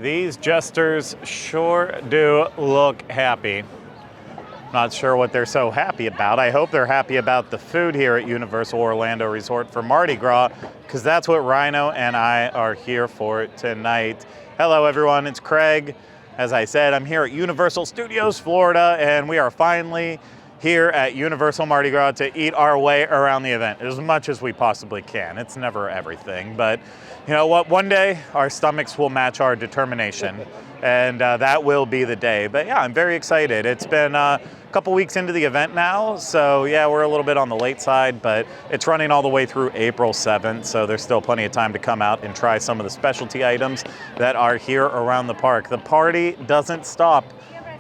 These jesters sure do look happy. Not sure what they're so happy about. I hope they're happy about the food here at Universal Orlando Resort for Mardi Gras, because that's what Rhino and I are here for tonight. Hello everyone, it's Craig. As I said, I'm here at Universal Studios, Florida, and we are finally here at Universal Mardi Gras to eat our way around the event as much as we possibly can. It's never everything, but you know what? One day our stomachs will match our determination, and that will be the day. But yeah, I'm very excited. It's been a couple weeks into the event now, so yeah, we're a little bit on the late side, but it's running all the way through April 7th, so there's still plenty of time to come out and try some of the specialty items that are here around the park. The party doesn't stop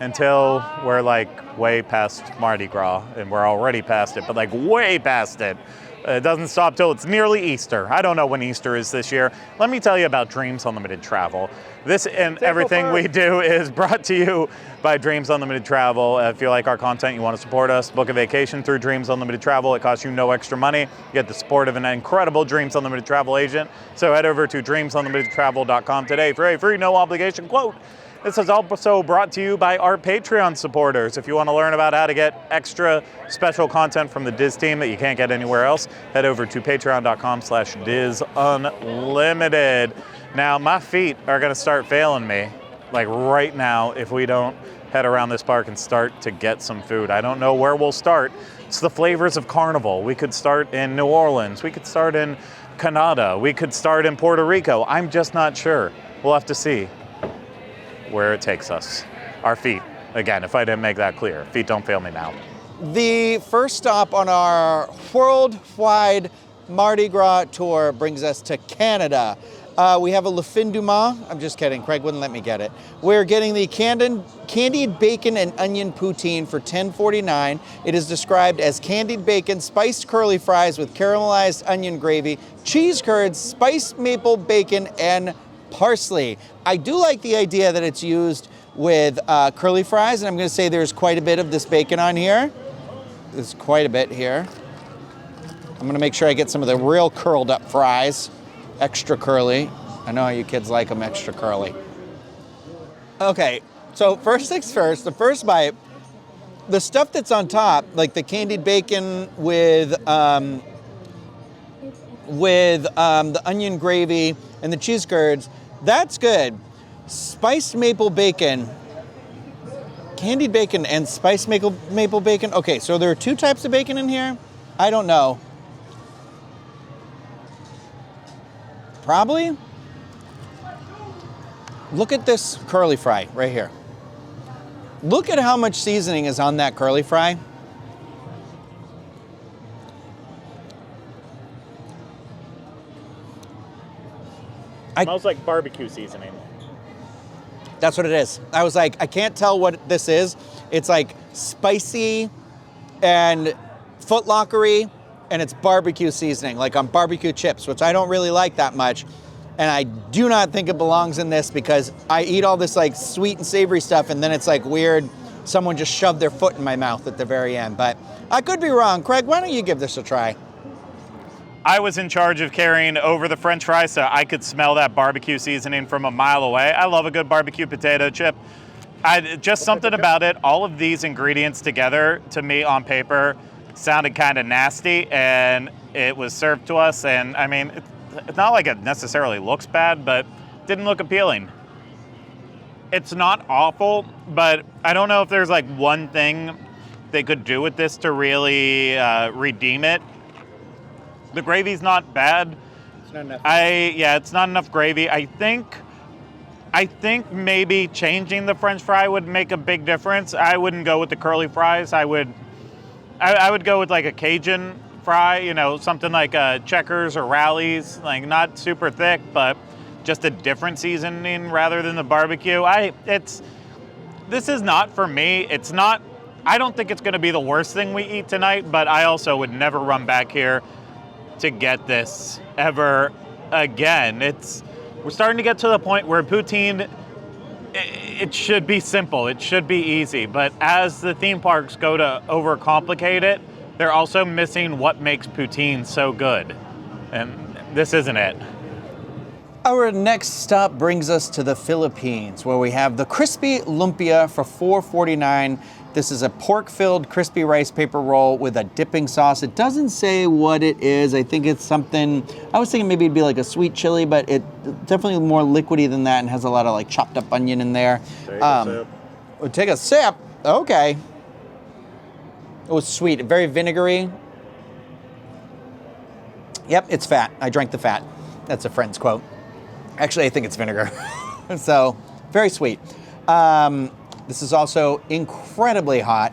until we're like way past Mardi Gras, and we're already past it, but like way past it. It doesn't stop till it's nearly Easter. I don't know when Easter is this year. Let me tell you about Dreams Unlimited Travel. This and everything we do is brought to you by Dreams Unlimited Travel. If you like our content, you want to support us, book a vacation through Dreams Unlimited Travel. It costs you no extra money. You get the support of an incredible Dreams Unlimited Travel agent. So head over to dreamsunlimitedtravel.com today for a free, no obligation quote. This is also brought to you by our Patreon supporters. If you want to learn about how to get extra special content from the Diz team that you can't get anywhere else, head over to patreon.com/DizUnlimited. Now, my feet are going to start failing me, like right now, if we don't head around this park and start to get some food. I don't know where we'll start. It's the flavors of Carnival. We could start in New Orleans. We could start in Canada. We could start in Puerto Rico. I'm just not sure. We'll have to see where it takes us. Our feet, again, if I didn't make that clear, feet don't fail me now. The first stop on our worldwide Mardi Gras tour brings us to Canada. We have a Le Fin du Mans. I'm just kidding, Craig wouldn't let me get it. We're getting the Candon candied bacon and onion poutine for $10.49. It is described as candied bacon, spiced curly fries with caramelized onion gravy, cheese curds, spiced maple bacon, and parsley. I do like the idea that it's used with curly fries, and I'm going to say there's quite a bit of this bacon on here. There's quite a bit here. I'm going to make sure I get some of the real curled up fries, extra curly. I know how you kids like them extra curly. Okay, so first things first, the first bite, the stuff that's on top, like the candied bacon with the onion gravy and the cheese curds, that's good. Spiced maple bacon, candied bacon and spiced maple bacon. Okay, so there are two types of bacon in here? I don't know. Probably. Look at this curly fry right here. Look at how much seasoning is on that curly fry. Smells like barbecue seasoning. That's what it is. I was like, I can't tell what this is. It's like spicy and footlockery, and it's barbecue seasoning, like on barbecue chips, which I don't really like that much. And I do not think it belongs in this because I eat all this like sweet and savory stuff, and then it's like weird. Someone just shoved their foot in my mouth at the very end. But I could be wrong. Craig, why don't you give this a try? I was in charge of carrying over the French fries, so I could smell that barbecue seasoning from a mile away. I love a good barbecue potato chip. Just something about it. All of these ingredients together, to me on paper, sounded kind of nasty, and it was served to us. And I mean, it's not like it necessarily looks bad, but didn't look appealing. It's not awful, but I don't know if there's like one thing they could do with this to really redeem it. The gravy's not bad. It's not enough. It's not enough gravy. I think maybe changing the French fry would make a big difference. I wouldn't go with the curly fries. I would go with like a Cajun fry, you know, something like Checkers or Rally's, like not super thick, but just a different seasoning rather than the barbecue. This is not for me. I don't think it's going to be the worst thing we eat tonight, but I also would never run back here to get this ever again. We're starting to get to the point where poutine, it should be simple, it should be easy, but as the theme parks go to overcomplicate it, they're also missing what makes poutine so good, and this isn't it. Our next stop brings us to the Philippines, where we have the crispy lumpia for $4.49. This is a pork-filled crispy rice paper roll with a dipping sauce. It doesn't say what it is. I think it's something, I was thinking maybe it'd be like a sweet chili, but it definitely more liquidy than that and has a lot of like chopped up onion in there. Take a sip. We'll take a sip. Okay. It was sweet, very vinegary. Yep, it's fat. I drank the fat. That's a friend's quote. Actually, I think it's vinegar. So, very sweet. This is also incredibly hot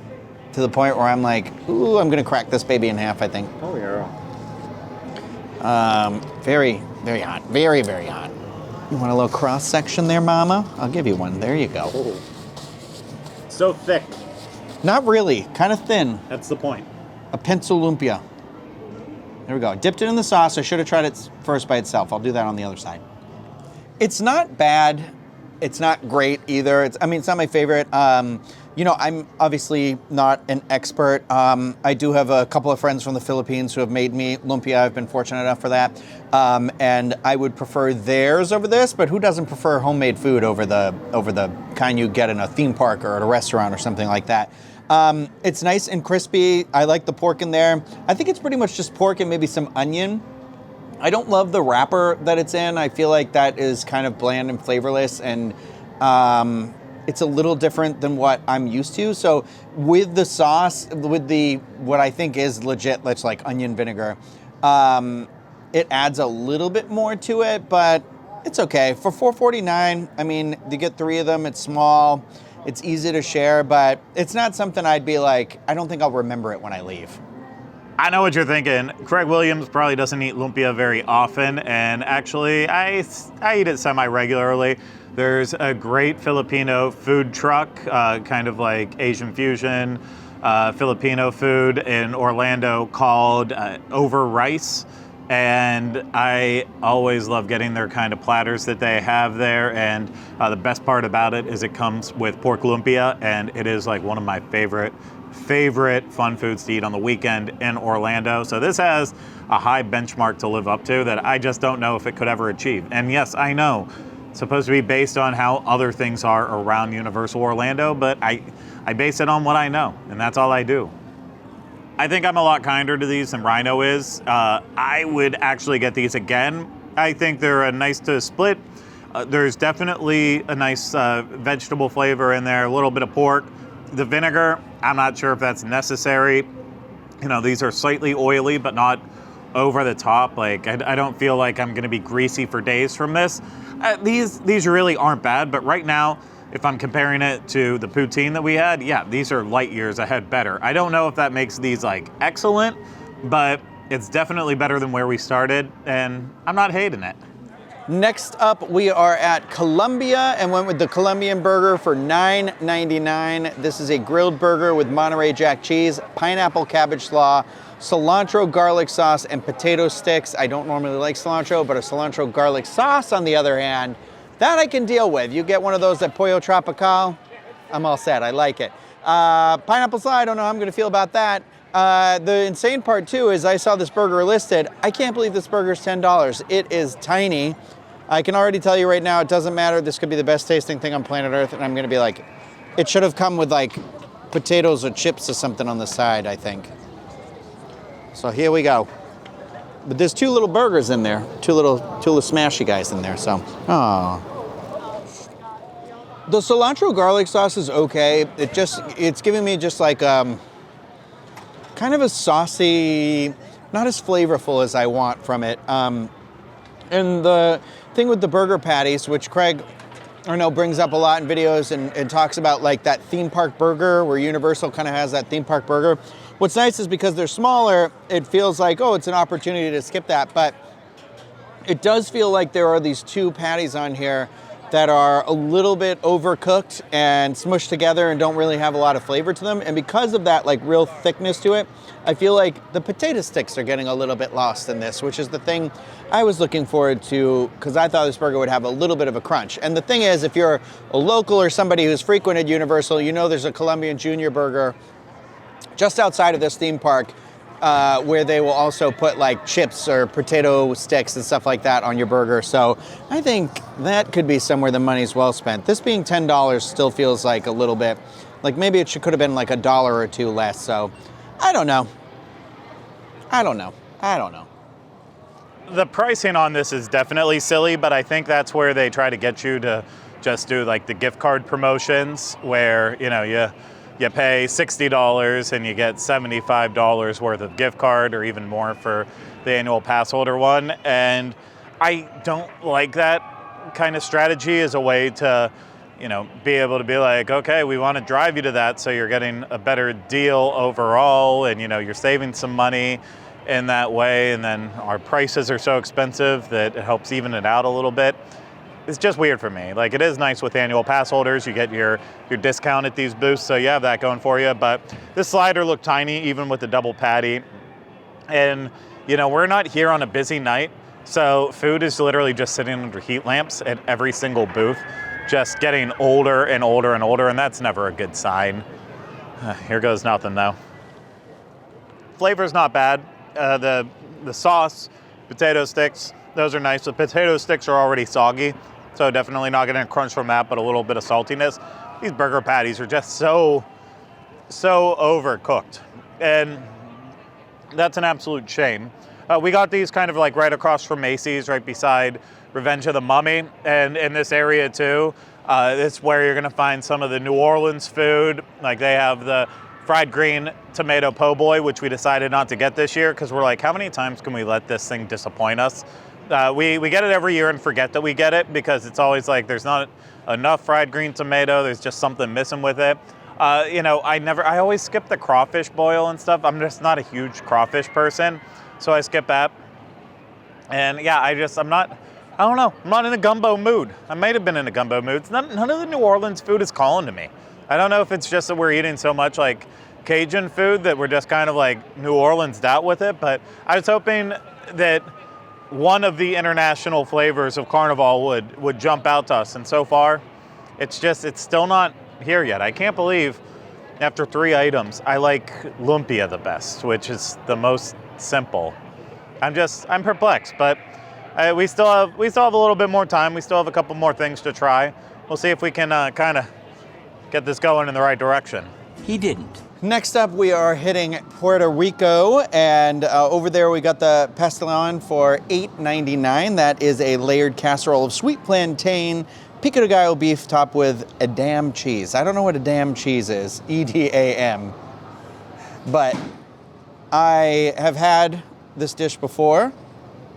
to the point where I'm like, ooh, I'm gonna crack this baby in half, I think. Oh, yeah. Very, very hot. Very, very hot. You want a little cross section there, Mama? I'll give you one. There you go. Oh. So thick. Not really, kind of thin. That's the point. A pencil lumpia. There we go. Dipped it in the sauce. I should have tried it first by itself. I'll do that on the other side. It's not bad. It's not great either. It's not my favorite. You know, I'm obviously not an expert. I do have a couple of friends from the Philippines who have made me lumpia. I've been fortunate enough for that. And I would prefer theirs over this, but who doesn't prefer homemade food over the kind you get in a theme park or at a restaurant or something like that? It's nice and crispy. I like the pork in there. I think it's pretty much just pork and maybe some onion. I don't love the wrapper that it's in. I feel like that is kind of bland and flavorless, and it's a little different than what I'm used to. So with the sauce, with the what I think is legit, that's like onion vinegar, it adds a little bit more to it, but it's okay. For $4.49, I mean, you get 3 of them. It's small. It's easy to share, but it's not something I'd be like, I don't think I'll remember it when I leave. I know what you're thinking. Craig Williams probably doesn't eat lumpia very often, and actually, I eat it semi-regularly. There's a great Filipino food truck, kind of like Asian fusion, Filipino food in Orlando called Over Rice. And I always love getting their kind of platters that they have there. And the best part about it is it comes with pork lumpia, and it is like one of my favorite fun foods to eat on the weekend in Orlando. So this has a high benchmark to live up to that I just don't know if it could ever achieve. And yes, I know it's supposed to be based on how other things are around Universal Orlando, but I base it on what I know, and that's all I do. I think I'm a lot kinder to these than Rhino is. I would actually get these again. I think they're nice to split. There's definitely a nice vegetable flavor in there, a little bit of pork. The vinegar, I'm not sure if that's necessary. You know, these are slightly oily, but not over the top. Like, I don't feel like I'm gonna be greasy for days from this. These really aren't bad, but right now, if I'm comparing it to the poutine that we had, yeah, these are light years ahead better. I don't know if that makes these like excellent, but it's definitely better than where we started, and I'm not hating it. Next up, we are at Colombia and went with the Colombian Burger for $9.99. This is a grilled burger with Monterey Jack cheese, pineapple cabbage slaw, cilantro garlic sauce, and potato sticks. I don't normally like cilantro, but a cilantro garlic sauce, on the other hand, that I can deal with. You get one of those at Pollo Tropical, I'm all set. I like it. Pineapple slaw, I don't know how I'm going to feel about that. The insane part, too, is I saw this burger listed. I can't believe this burger is $10. It is tiny. I can already tell you right now, it doesn't matter. This could be the best tasting thing on planet Earth, and I'm going to be like, it should have come with, like, potatoes or chips or something on the side, I think. So here we go. But there's 2 little burgers in there, two little smashy guys in there, so, oh. The cilantro garlic sauce is okay. It's giving me just like, kind of a saucy, not as flavorful as I want from it. And the thing with the burger patties, which Craig, I know, brings up a lot in videos and talks about like that theme park burger where Universal kind of has that theme park burger. What's nice is because they're smaller, it feels like, oh, it's an opportunity to skip that. But it does feel like there are these 2 patties on here that are a little bit overcooked and smushed together and don't really have a lot of flavor to them. And because of that like real thickness to it, I feel like the potato sticks are getting a little bit lost in this, which is the thing I was looking forward to, because I thought this burger would have a little bit of a crunch. And the thing is, if you're a local or somebody who's frequented Universal, you know there's a Colombian Junior Burger just outside of this theme park where they will also put like chips or potato sticks and stuff like that on your burger. So I think that could be somewhere the money's well spent. This being $10 still feels like a little bit, like maybe it could have been like $1 or $2 less. So I don't know. The pricing on this is definitely silly, but I think that's where they try to get you to just do like the gift card promotions where, you pay $60 and you get $75 worth of gift card or even more for the annual pass holder one. And I don't like that kind of strategy as a way to, be able to be like, okay, we want to drive you to that so you're getting a better deal overall and, you're saving some money in that way. And then our prices are so expensive that it helps even it out a little bit. It's just weird for me. Like, it is nice with annual pass holders. You get your discount at these booths, so you have that going for you. But this slider looked tiny, even with the double patty. And, we're not here on a busy night, so food is literally just sitting under heat lamps at every single booth, just getting older and older and older, and that's never a good sign. Here goes nothing, though. Flavor's not bad. The sauce, potato sticks, those are nice. The potato sticks are already soggy, so definitely not getting a crunch from that, but a little bit of saltiness. These burger patties are just so overcooked, and that's an absolute shame. We got these kind of like right across from Macy's, right beside Revenge of the Mummy, and in this area too. It's where you're gonna find some of the New Orleans food. Like they have the fried green tomato po' boy, which we decided not to get this year because we're like, how many times can we let this thing disappoint us? We get it every year and forget that we get it because it's always like there's not enough fried green tomato. There's just something missing with it. I always skip the crawfish boil and stuff. I'm just not a huge crawfish person, so I skip that. And yeah, I don't know. I'm not in a gumbo mood. I might have been in a gumbo mood. None of the New Orleans food is calling to me. I don't know if it's just that we're eating so much like Cajun food that we're just kind of like New Orleans out with it, but I was hoping that one of the international flavors of Carnival would jump out to us, and so far, it's still not here yet. I can't believe after 3 items, I like Lumpia the best, which is the most simple. I'm perplexed, but we still have a little bit more time. We still have a couple more things to try. We'll see if we can kind of get this going in the right direction. He didn't. Next up, we are hitting Puerto Rico, and over there we got the Pastelon for $8.99. That is a layered casserole of sweet plantain, pico de gallo beef topped with Edam cheese. I don't know what Edam cheese is, E-D-A-M, but I have had this dish before,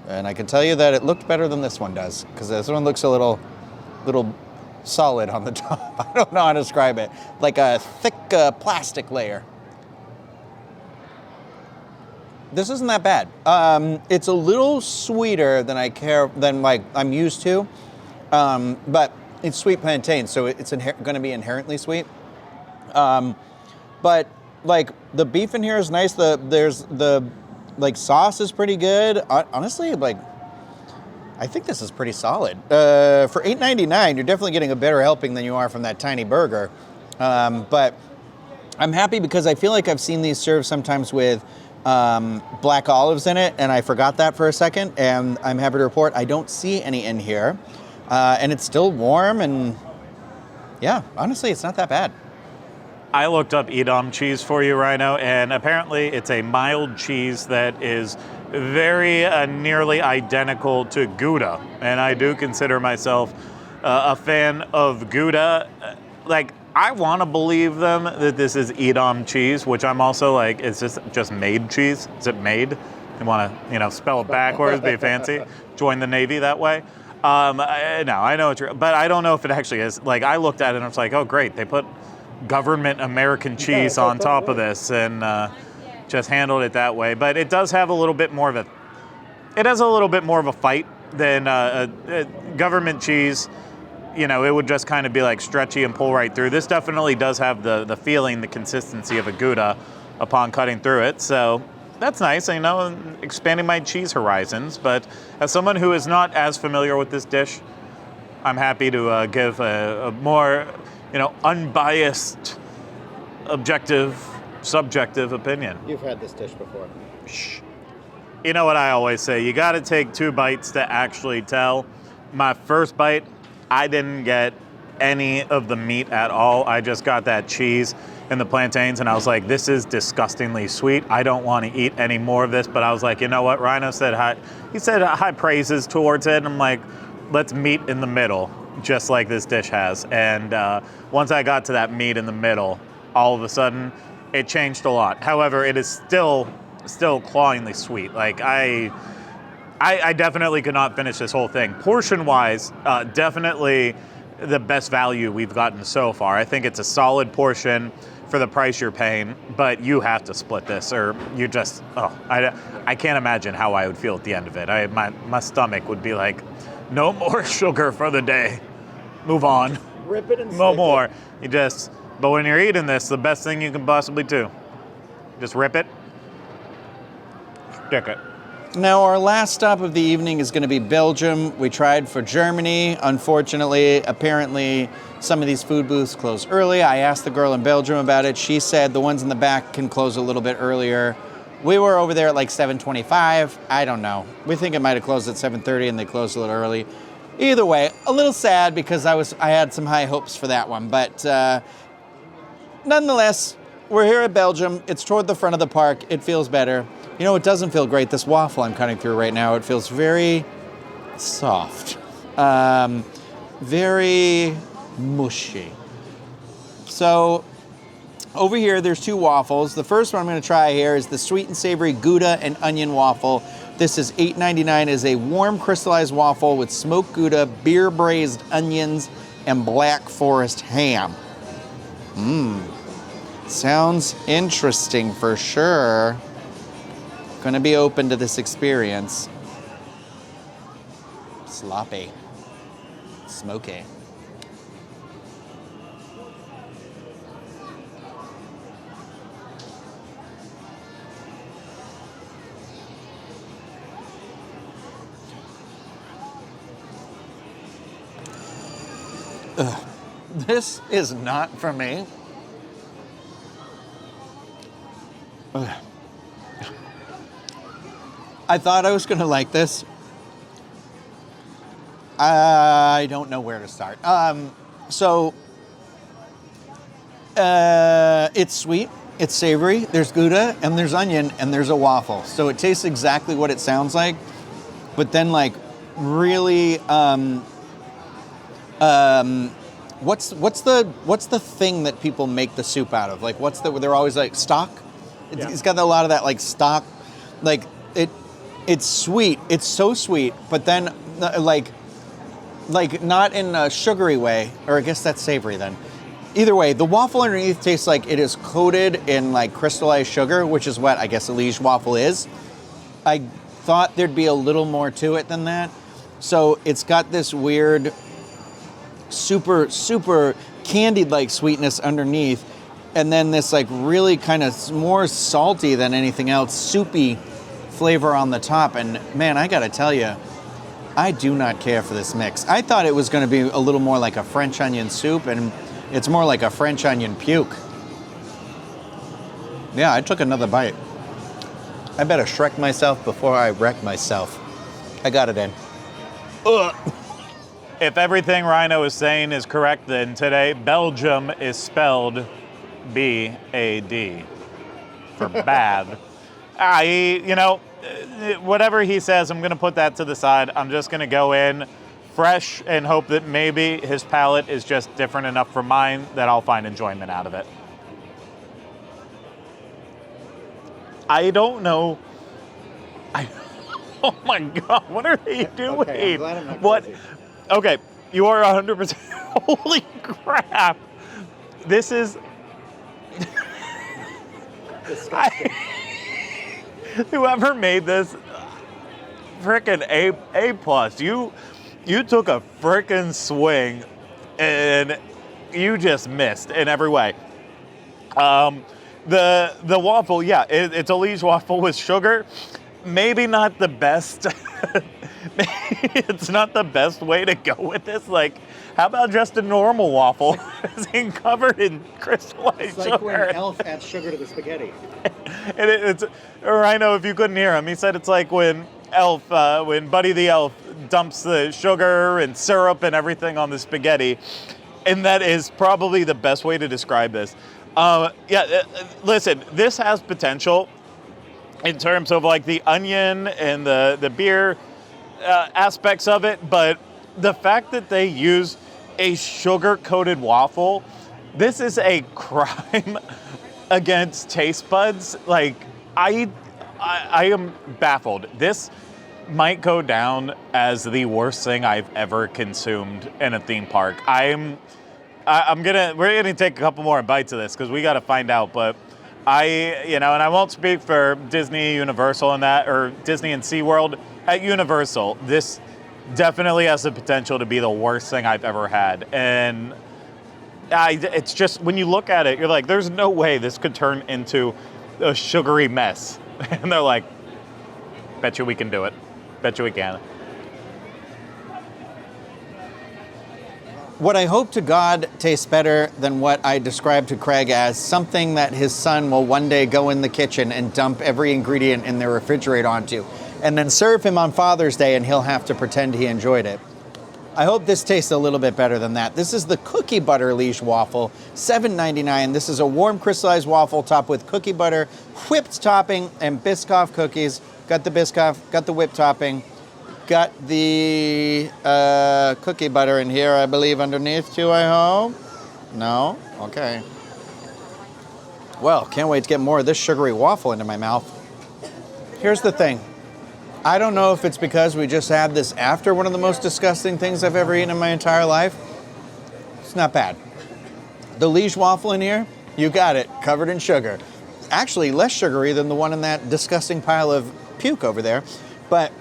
and I can tell you that it looked better than this one does, because this one looks a little solid on the top. I don't know how to describe it. Like a thick plastic layer. This isn't that bad. It's a little sweeter than I'm used to, but it's sweet plantain, so it's going to be inherently sweet. But like the beef in here is nice. There's the sauce is pretty good. Honestly, I think this is pretty solid. For $8.99, you're definitely getting a better helping than you are from that tiny burger. But I'm happy because I feel like I've seen these served sometimes with black olives in it, and I forgot that for a second, and I'm happy to report I don't see any in here. And it's still warm, and yeah, honestly, it's not that bad. I looked up Edom cheese for you, Rhino, and apparently it's a mild cheese that is very nearly identical to Gouda, and I do consider myself a fan of Gouda. I want to believe them that this is Edom cheese, which I'm also like, it's just made cheese. Is it made? You want to, spell it backwards, be fancy, join the Navy that way. I know it's, but I don't know if it actually is. Like, I looked at it and I was like, oh great, they put government American cheese on top of this, and just handled it that way. But it does have a little bit more of a fight than government cheese. It would just kind of be like stretchy and pull right through. This definitely does have the feeling, the consistency of a Gouda upon cutting through it. So that's nice, expanding my cheese horizons. But as someone who is not as familiar with this dish, I'm happy to give a more, unbiased, objective subjective opinion. You've had this dish before. Shh. You know what I always say, you got to take 2 bites to actually tell. My first bite, I didn't get any of the meat at all. I just got that cheese and the plantains, and I was like, this is disgustingly sweet. I don't want to eat any more of this, but I was like, you know what? Rhino said high praises towards it, and I'm like, let's meet in the middle, just like this dish has. And once I got to that meat in the middle, all of a sudden, it changed a lot. However, it is still clawingly sweet. Like I definitely could not finish this whole thing. Portion-wise, definitely the best value we've gotten so far. I think it's a solid portion for the price you're paying, but you have to split this, or you just, I can't imagine how I would feel at the end of it. My stomach would be like, no more sugar for the day. Move on. Rip it and No stick more. it. But when you're eating this, the best thing you can possibly do, just rip it, stick it. Now, our last stop of the evening is going to be Belgium. We tried for Germany. Unfortunately, apparently, some of these food booths close early. I asked the girl in Belgium about it. She said the ones in the back can close a little bit earlier. We were over there at like 7:25. I don't know. We think it might have closed at 7:30 and they closed a little early. Either way, a little sad because I had some high hopes for that one. But nonetheless, we're here at Belgium. It's toward the front of the park. It feels better. You know, it doesn't feel great. This waffle I'm cutting through right now, it feels very soft, very mushy. So over here, there's 2 waffles. The first one I'm going to try here is the sweet and savory Gouda and onion waffle. This is $8.99 as a warm crystallized waffle with smoked Gouda, beer braised onions, and Black Forest ham. Sounds interesting for sure. Gonna be open to this experience. Sloppy. Smoky. Ugh. This is not for me. Ugh. I thought I was going to like this. I don't know where to start. It's sweet, it's savory, there's Gouda, and there's onion, and there's a waffle. So it tastes exactly what it sounds like, but then like really, what's the thing that people make the soup out of? Like they're always like stock? It's got a lot of that like stock, like it's sweet. It's so sweet, but then like not in a sugary way, or I guess that's savory then. Either way, the waffle underneath tastes like it is coated in like crystallized sugar, which is what I guess a Liège waffle is. I thought there'd be a little more to it than that. So it's got this weird, super, super candied-like sweetness underneath, and then this like really kind of more salty than anything else, soupy flavor on the top. And man, I gotta tell you, I do not care for this mix. I thought it was gonna be a little more like a French onion soup, and it's more like a French onion puke. Yeah, I took another bite. I better Shrek myself before I wreck myself. I got it in. Ugh. If everything Rhino is saying is correct, then today Belgium is spelled B-A-D for bad. Whatever he says, I'm going to put that to the side. I'm just going to go in fresh and hope that maybe his palate is just different enough from mine that I'll find enjoyment out of it. I don't know. Oh my God, what are they doing? Okay, I'm glad I'm not what? crazy. Okay, you are 100%. Holy crap. This is. Whoever made this, frickin' A plus. You took a frickin' swing and you just missed in every way. The waffle, yeah, it's a Liège waffle with sugar. Maybe not the best. It's not the best way to go with this. Like, How about just a normal waffle? It's covered in crystallized It's like sugar. when Elf adds sugar to the spaghetti. And it's, or I know if you couldn't hear him, he said it's like when when Buddy the Elf dumps the sugar and syrup and everything on the spaghetti. And that is probably the best way to describe this. Listen, this has potential in terms of like the onion and the beer aspects of it, but the fact that they use a sugar-coated waffle, this is a crime against taste buds. Like, I am baffled. This might go down as the worst thing I've ever consumed in a theme park. we're gonna take a couple more bites of this because we got to find out. But and I won't speak for Disney, Universal, and that, or Disney and SeaWorld. At Universal, this definitely has the potential to be the worst thing I've ever had. And it's just, when you look at it, you're like, there's no way this could turn into a sugary mess. And they're like, bet you we can do it. Bet you we can. What I hope to God tastes better than what I described to Craig as something that his son will one day go in the kitchen and dump every ingredient in their refrigerator onto, and then serve him on Father's Day, and he'll have to pretend he enjoyed it. I hope this tastes a little bit better than that. This is the cookie butter liege waffle, $7.99. This is a warm crystallized waffle topped with cookie butter, whipped topping, and Biscoff cookies. Got the Biscoff, got the whipped topping, got the cookie butter in here, I believe, underneath too, I hope. No? Okay. Well, can't wait to get more of this sugary waffle into my mouth. Here's the thing. I don't know if it's because we just had this after one of the most disgusting things I've ever eaten in my entire life. It's not bad. The liege waffle in here, you got it, covered in sugar. Actually, less sugary than the one in that disgusting pile of puke over there. But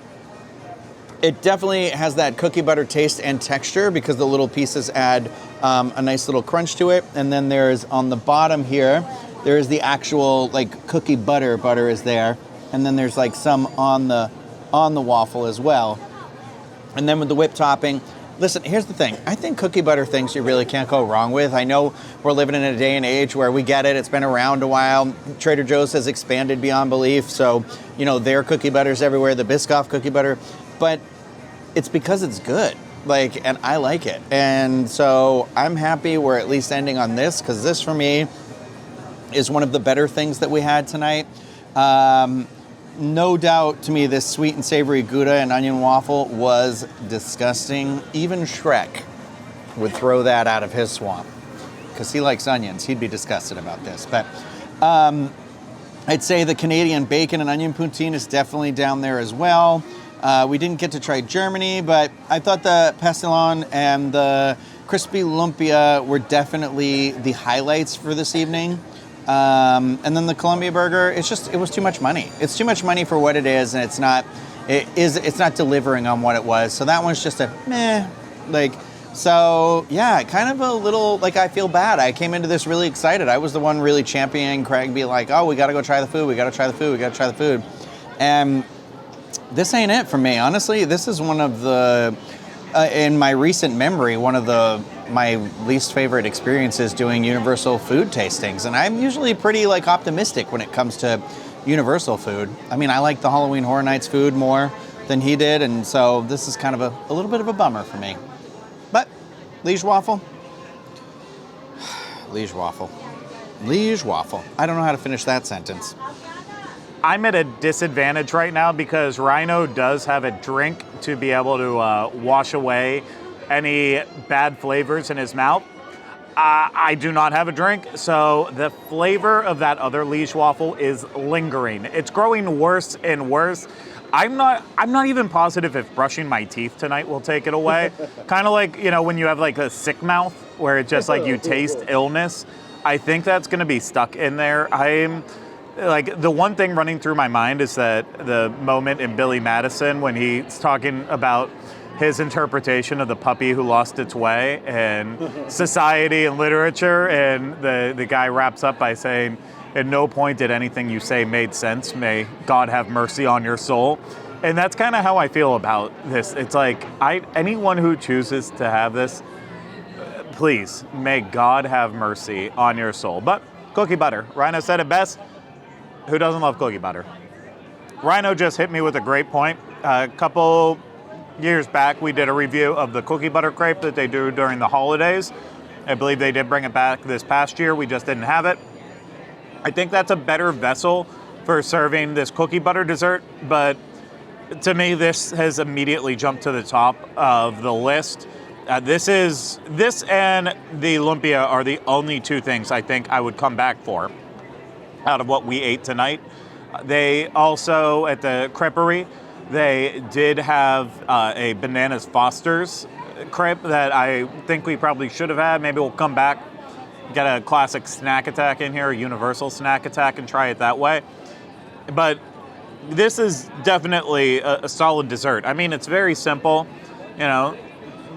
it definitely has that cookie butter taste and texture because the little pieces add a nice little crunch to it. And then there's, on the bottom here, there is the actual like cookie butter. Butter is there. And then there's like some on the waffle as well. And then with the whipped topping, listen, here's the thing. I think cookie butter things you really can't go wrong with. I know we're living in a day and age where we get it. It's been around a while. Trader Joe's has expanded beyond belief. So, their cookie butter's everywhere, the Biscoff cookie butter. But it's because it's good. And I like it. And so I'm happy we're at least ending on this, because this for me is one of the better things that we had tonight. No doubt to me, this sweet and savory Gouda and onion waffle was disgusting. Even Shrek would throw that out of his swamp because he likes onions. He'd be disgusted about this. But I'd say the Canadian bacon and onion poutine is definitely down there as well. We didn't get to try Germany, but I thought the Pastelon and the crispy Lumpia were definitely the highlights for this evening. And then the Colombian Burger, it was too much money. It's too much money for what it is, and it's not delivering on what it was. So that one's just a meh. Kind of a little, I feel bad. I came into this really excited. I was the one really championing Craig, be like, oh, we got to go try the food. We got to try the food. We got to try the food. And this ain't it for me. Honestly, this is one of the, in my recent memory, one of my least favorite experiences doing Universal food tastings. And I'm usually pretty optimistic when it comes to Universal food. I mean, I like the Halloween Horror Nights food more than he did. And so this is kind of a little bit of a bummer for me. But liege waffle. Liege waffle. Liege waffle. I don't know how to finish that sentence. I'm at a disadvantage right now because Rhino does have a drink to be able to wash away any bad flavors in his mouth. I do not have a drink, so the flavor of that other liege waffle is lingering. It's growing worse and worse. I'm not even positive if brushing my teeth tonight will take it away. Kind of like, when you have a sick mouth where it's just you taste illness. I think that's going to be stuck in there. The one thing running through my mind is that the moment in Billy Madison when he's talking about his interpretation of the puppy who lost its way and society and literature, and the guy wraps up by saying, at no point did anything you say made sense. May God have mercy on your soul. And that's kind of how I feel about this. It's anyone who chooses to have this, please, may God have mercy on your soul. But cookie butter. Rhino said it best. Who doesn't love cookie butter? Rhino just hit me with a great point. A couple years back, we did a review of the cookie butter crepe that they do during the holidays. I believe they did bring it back this past year. We just didn't have it. I think that's a better vessel for serving this cookie butter dessert, but to me, this has immediately jumped to the top of the list. This and the Lumpia are the only two things I think I would come back for out of what we ate tonight. They also, at the creperie, they did have a Bananas Foster's crepe that I think we probably should have had. Maybe we'll come back, get a classic snack attack in here, a universal snack attack, and try it that way. But this is definitely a solid dessert. I mean, it's very simple. You know,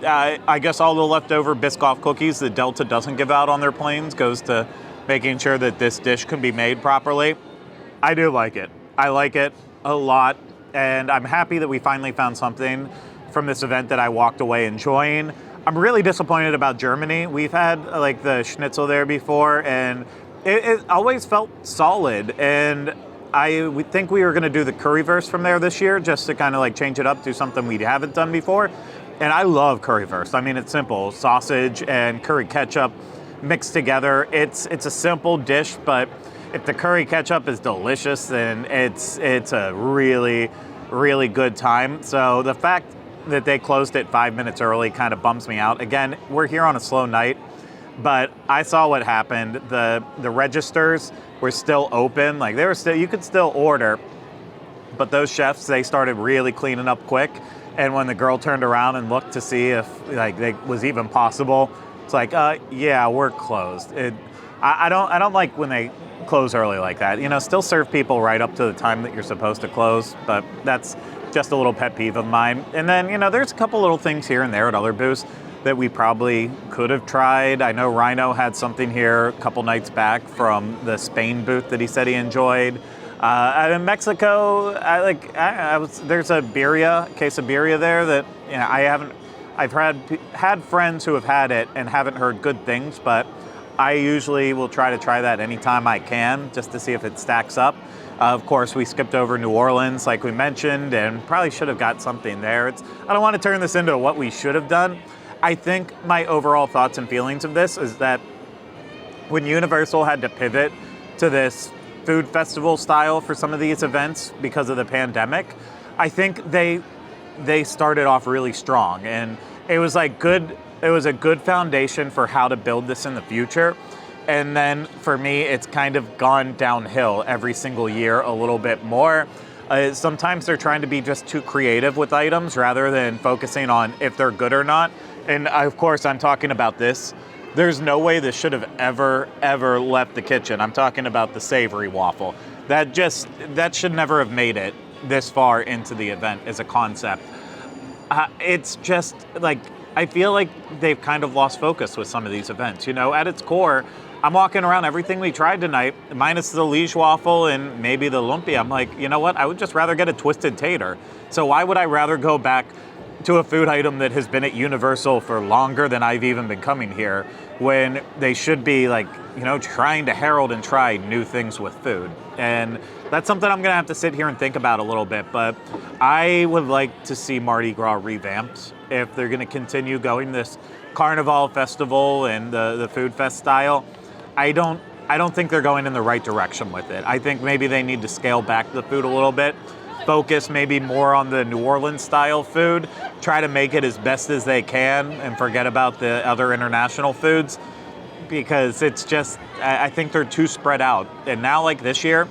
I guess all the leftover Biscoff cookies that Delta doesn't give out on their planes goes to making sure that this dish can be made properly. I do like it. I like it a lot, and I'm happy that we finally found something from this event that I walked away enjoying. I'm really disappointed about Germany. We've had like the schnitzel there before, and it always felt solid, and we think we were going to do the currywurst from there this year just to kind of like change it up, do something we haven't done before. And I love currywurst. I mean, it's simple. Sausage and curry ketchup mixed together. It's a simple dish, but if the curry ketchup is delicious, then it's a really, really good time. So the fact that they closed it 5 minutes early kind of bums me out. Again, we're here on a slow night, but I saw what happened. The registers were still open. Like you could still order, but those chefs, they started really cleaning up quick. And when the girl turned around and looked to see if like it was even possible, it's like, yeah, we're closed. I don't like when they close early like that. You know, still serve people right up to the time that you're supposed to close, but that's just a little pet peeve of mine. And then, you know, there's a couple little things here and there at other booths that we probably could have tried. I know Rhino had something here a couple nights back from the Spain booth that he said he enjoyed. In Mexico, there's a quesabirria there that, you know, I've had friends who have had it and haven't heard good things, but I usually will try that anytime I can just to see if it stacks up. Of course, we skipped over New Orleans, like we mentioned, and probably should have got something there. I don't want to turn this into what we should have done. I think my overall thoughts and feelings of this is that when Universal had to pivot to this food festival style for some of these events because of the pandemic, I think they started off really strong, and it was like good. It was a good foundation for how to build this in the future. And then for me, it's kind of gone downhill every single year a little bit more. Sometimes they're trying to be just too creative with items rather than focusing on if they're good or not. And of course, I'm talking about this. There's no way this should have ever left the kitchen. I'm talking about the savory waffle. That should never have made it this far into the event as a concept. It's just like, I feel like they've kind of lost focus with some of these events. You know, at its core, I'm walking around everything we tried tonight, minus the Liege waffle and maybe the Lumpia. I'm like, you know what? I would just rather get a twisted tater. So why would I rather go back to a food item that has been at Universal for longer than I've even been coming here, when they should be like, you know, trying to herald and try new things with food? And that's something I'm gonna have to sit here and think about a little bit, but I would like to see Mardi Gras revamped if they're gonna continue going this Carnival festival and the food fest style. I don't think they're going in the right direction with it. I think maybe they need to scale back the food a little bit, focus maybe more on the New Orleans style food, try to make it as best as they can and forget about the other international foods, because it's just, I think they're too spread out. And now, like this year,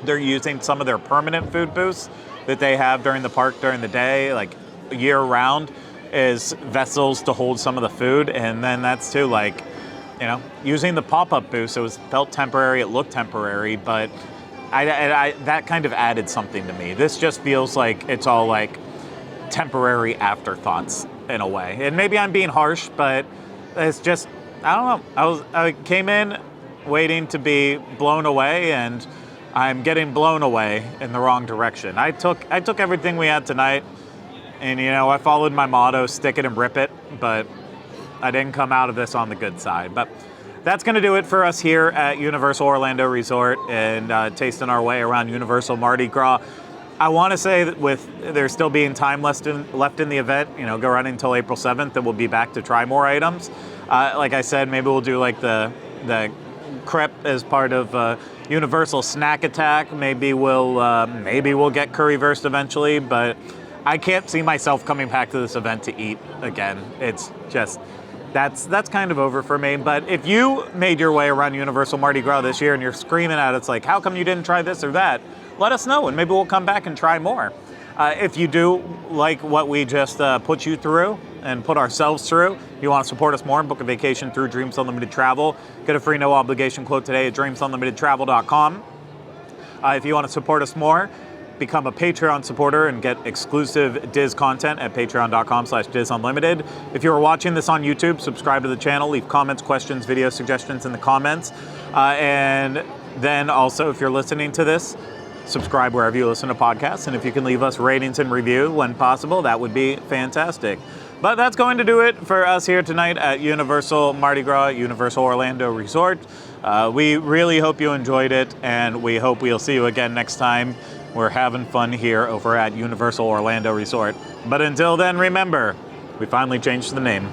they're using some of their permanent food booths that they have during the park during the day, like year round, as vessels to hold some of the food. And then that's too, like, you know, using the pop-up booths, felt temporary, it looked temporary, but I that kind of added something to me. This just feels like it's all like temporary afterthoughts in a way. And maybe I'm being harsh, but it's just, I don't know. I came in waiting to be blown away, and I'm getting blown away in the wrong direction. I took everything we had tonight, and, you know, I followed my motto, stick it and rip it, but I didn't come out of this on the good side. But that's going to do it for us here at Universal Orlando Resort and tasting our way around Universal Mardi Gras. I want to say that with there still being time left in the event, go running until April 7th, that we'll be back to try more items. Like I said, maybe we'll do like the crepe as part of Universal Snack Attack. Maybe we'll get currywurst eventually, but I can't see myself coming back to this event to eat again. It's just that's kind of over for me. But if you made your way around Universal Mardi Gras this year and you're screaming at it's like, how come you didn't try this or that? Let us know, and maybe we'll come back and try more. If you do like what we just put you through and put ourselves through, you want to support us more and book a vacation through Dreams Unlimited Travel, get a free no obligation quote today at dreamsunlimitedtravel.com. If you want to support us more, become a Patreon supporter and get exclusive Diz content at patreon.com/DizUnlimited. If you are watching this on YouTube, subscribe to the channel, leave comments, questions, video suggestions in the comments. And then also, if you're listening to this, subscribe wherever you listen to podcasts, and if you can leave us ratings and review when possible, that would be fantastic. But that's going to do it for us here tonight at Universal Mardi Gras, Universal Orlando Resort. We really hope you enjoyed it, and we hope we'll see you again next time. We're having fun here over at Universal Orlando Resort. But until then, remember, we finally changed the name.